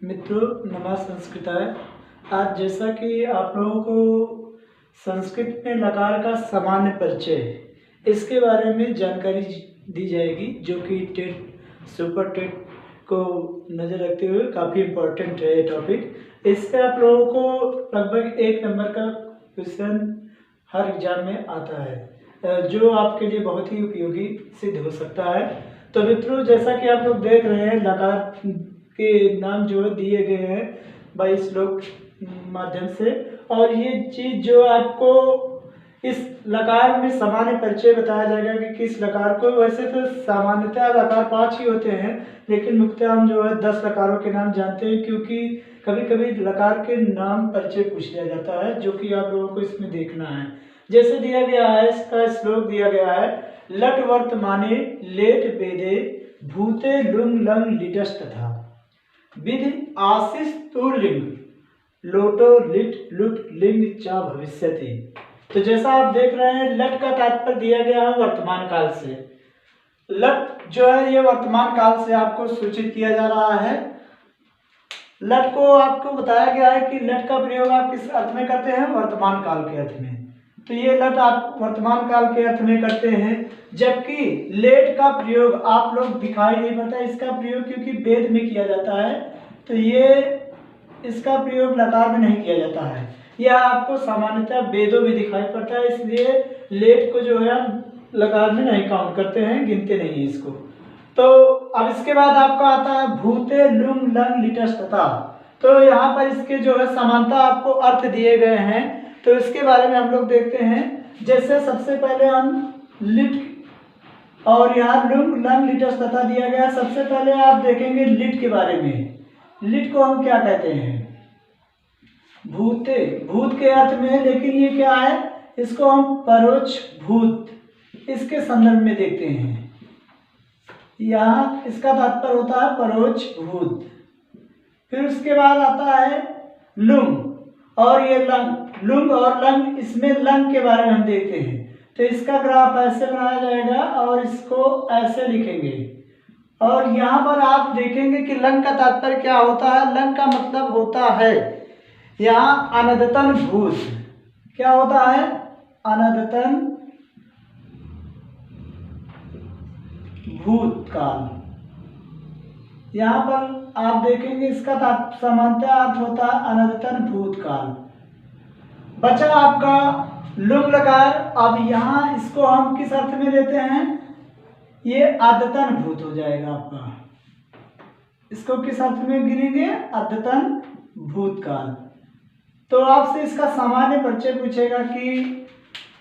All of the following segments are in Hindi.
मित्रों, नमः संस्कृताय। आज जैसा कि आप लोगों को संस्कृत में लकार का सामान्य परिचय इसके बारे में जानकारी दी जाएगी, जो कि टेट सुपर टेट को नज़र रखते हुए काफ़ी इम्पोर्टेंट है ये टॉपिक। इससे आप लोगों को लगभग 1 नंबर का क्वेश्चन हर एग्जाम में आता है, जो आपके लिए बहुत ही उपयोगी सिद्ध हो सकता है। तो मित्रों, जैसा कि आप लोग देख रहे हैं, लकार के नाम जो है दिए गए हैं 22 श्लोक माध्यम से, और ये चीज़ जो आपको इस लकार में सामान्य परिचय बताया जाएगा कि किस लकार को। वैसे तो सामान्यतः लकार 5 ही होते हैं, लेकिन मुख्यतः हम जो है 10 लकारों के नाम जानते हैं, क्योंकि कभी कभी लकार के नाम परिचय पूछ लिया जाता है, जो कि आप लोगों को इसमें देखना है। जैसे दिया गया है, इसका श्लोक दिया गया है, लट वर्तमाने लेट वेदे भूते लुंग लंग लिटस्त था विधि आशीष तुलिंग लोटो लिट लुट लिंग चा भविष्यति। तो जैसा आप देख रहे हैं, लट का तात्पर्य दिया गया है वर्तमान काल से। लट जो है ये वर्तमान काल से आपको सूचित किया जा रहा है। लट को आपको बताया गया है कि लट का प्रयोग आप किस अर्थ में करते हैं? वर्तमान काल के अर्थ में। तो ये लट आप वर्तमान काल के अर्थ में करते हैं, जबकि लेट का प्रयोग आप लोग दिखाई नहीं पड़ता इसका प्रयोग, क्योंकि वेद में किया जाता है। तो ये इसका प्रयोग लकार में नहीं किया जाता है, यह आपको सामान्यतः वेदों में दिखाई पड़ता है, इसलिए लेट को जो है लकार में नहीं काउंट करते हैं, गिनते नहीं है इसको। तो अब इसके बाद आपका आता है भूते लुंग लंग लिटस्तता। तो यहाँ पर इसके जो है समानता आपको अर्थ दिए गए हैं, तो इसके बारे में हम लोग देखते हैं। जैसे सबसे पहले हम लिट और यहाँ लुंग लंग लिटस्तता दिया गया। सबसे पहले आप देखेंगे लिट के बारे में। लिट को हम क्या कहते हैं? भूते, भूत के अर्थ में, लेकिन ये क्या है? इसको हम परोक्ष भूत इसके संदर्भ में देखते हैं। यहाँ इसका तात्पर्य होता है परोक्ष भूत। फिर उसके बाद आता है लुंग और ये लंग। लुंग और लंग, इसमें लंग के बारे में हम देखते हैं। तो इसका ग्राफ ऐसे बनाया जाएगा और इसको ऐसे लिखेंगे, और यहाँ पर आप देखेंगे कि लंग का तात्पर्य क्या होता है। लंग का मतलब होता है यहाँ अनद्यतन भूत। क्या होता है? अनद्यतन भूतकाल। यहाँ पर आप देखेंगे इसका समानता अर्थ होता है अनद्यतन भूतकाल। बचा आपका लुंग लकार। अब यहाँ इसको हम किस अर्थ में लेते हैं? ये अद्यतन भूत हो जाएगा आपका। इसको किस अर्थ में गिनेंगे? अद्यतन भूतकाल। तो आपसे इसका सामान्य परिचय पूछेगा कि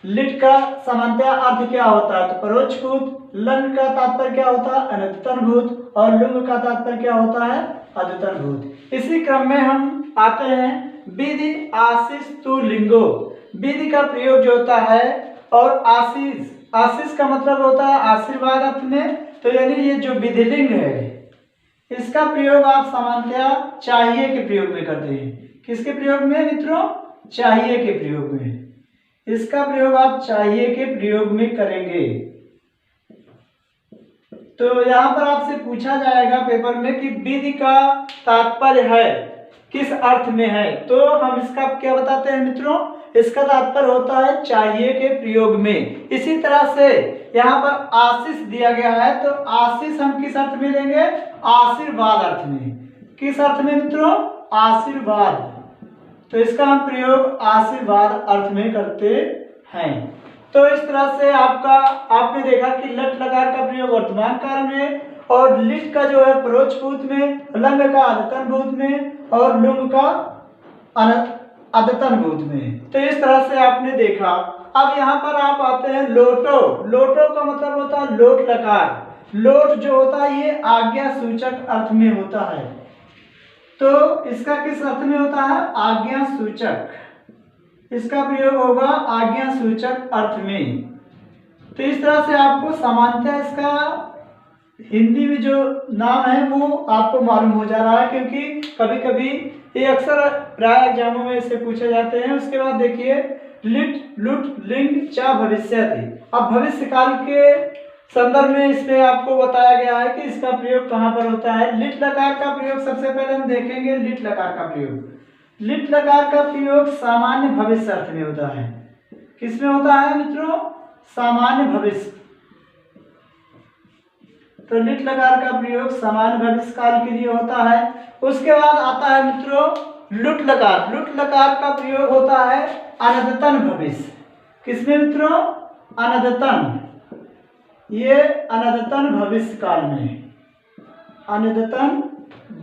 लिट का सामान्य अर्थ क्या होता है? तो परोक्ष भूत। लंग का तात्पर्य क्या होता है? अनद्यतन भूत। और लुंग का तात्पर्य क्या होता है? अद्यतन भूत। इसी क्रम में हम आते हैं विधि आशीष तु लिंगो। विधि का प्रयोग जो होता है, और आशीष, आशीष का मतलब होता है आशीर्वाद अर्थ में। तो यानी ये जो विधिलिंग है, इसका प्रयोग आप सामान्यतः चाहिए के प्रयोग में करते हैं। किसके प्रयोग में मित्रों? चाहिए के प्रयोग में। इसका प्रयोग आप चाहिए के प्रयोग में करेंगे। तो यहाँ पर आपसे पूछा जाएगा पेपर में कि विधि का तात्पर्य है किस अर्थ में है, तो हम इसका क्या बताते हैं मित्रों? इसका तात्पर्य होता है चाहिए के प्रयोग में। इसी तरह से यहाँ पर आशीष दिया गया है, तो आशीष हम किस अर्थ में लेंगे? आशीर्वाद अर्थ में। किस अर्थ में मित्रों? आशीर्वाद। तो इसका हम प्रयोग आशीर्वाद अर्थ में करते हैं। तो इस तरह से आपने देखा कि लट लकार का प्रयोग वर्तमान काल में, और लिट का जो है परोक्ष भूत में, लंग का अद्यतन भूत में, और लुंग का अद्यतन भूत में। तो इस तरह से आपने देखा। अब यहाँ पर आप आते हैं लोटो। लोटो का मतलब होता है लोट लकार। लोट जो होता है ये आज्ञा सूचक अर्थ में होता है। तो इसका किस अर्थ में होता है? आज्ञा सूचक। इसका प्रयोग होगा आज्ञा सूचक अर्थ में। तो इस तरह से आपको सामान्यतः इसका हिंदी में जो नाम है वो आपको मालूम हो जा रहा है, क्योंकि कभी कभी ये अक्सर प्राय एग्जामों में इससे पूछे जाते हैं। उसके बाद देखिए लिट लुट लिंग चा भविष्यति। अब भविष्य काल के संदर्भ में इसमें आपको बताया गया है कि इसका प्रयोग कहाँ पर होता है। लिट लकार का प्रयोग सबसे पहले हम देखेंगे। लिट लकार का प्रयोग, लिट लकार का प्रयोग सामान्य भविष्य अर्थ में होता है। किसमें होता है मित्रों? सामान्य भविष्य। तो लिट लकार का प्रयोग सामान्य भविष्य काल के लिए होता है। उसके बाद आता है मित्रों लुट लकार। लुट लकार का प्रयोग होता है अनद्यतन भविष्य। किसमें मित्रों? अनद्यतन। ये अनद्यतन भविष्य काल में, अनद्यतन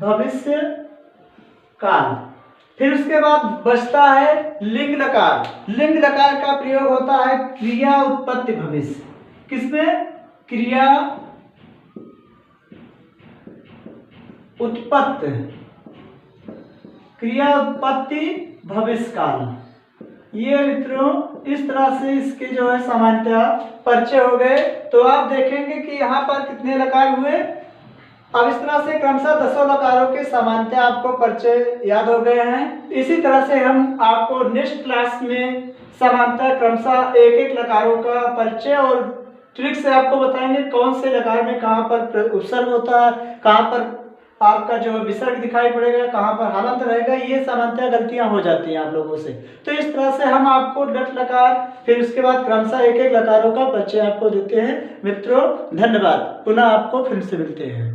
भविष्य काल। फिर उसके बाद बचता है लिंग लकार। लिंग लकार का प्रयोग होता है क्रिया उत्पत्ति भविष्य। किसमें? क्रिया उत्पत्ति, क्रिया उत्पत्ति भविष्य काल। ये मित्रों इस तरह से इसके जो है सामान्यतः परिचय हो गए। तो आप देखेंगे कि यहाँ पर कितने लकार हुए। अब इस तरह से क्रमशः 10 लकारों के सामान्यतः आपको परिचय याद हो गए हैं। इसी तरह से हम आपको नेक्स्ट क्लास में सामान्यतः क्रमशः एक एक लकारों का परिचय और ट्रिक से आपको बताएंगे कौन से लकार में कहाँ पर उपसर्ग होता है, कहाँ पर आपका जो विसर्ग दिखाई पड़ेगा, कहाँ पर हलंत रहेगा। ये सामान्यतः गलतियां हो जाती हैं आप लोगों से। तो इस तरह से हम आपको लट लकार फिर उसके बाद क्रमशः एक एक लकारों का परिचय आपको देते हैं। मित्रों धन्यवाद। पुनः आपको फिर से मिलते हैं।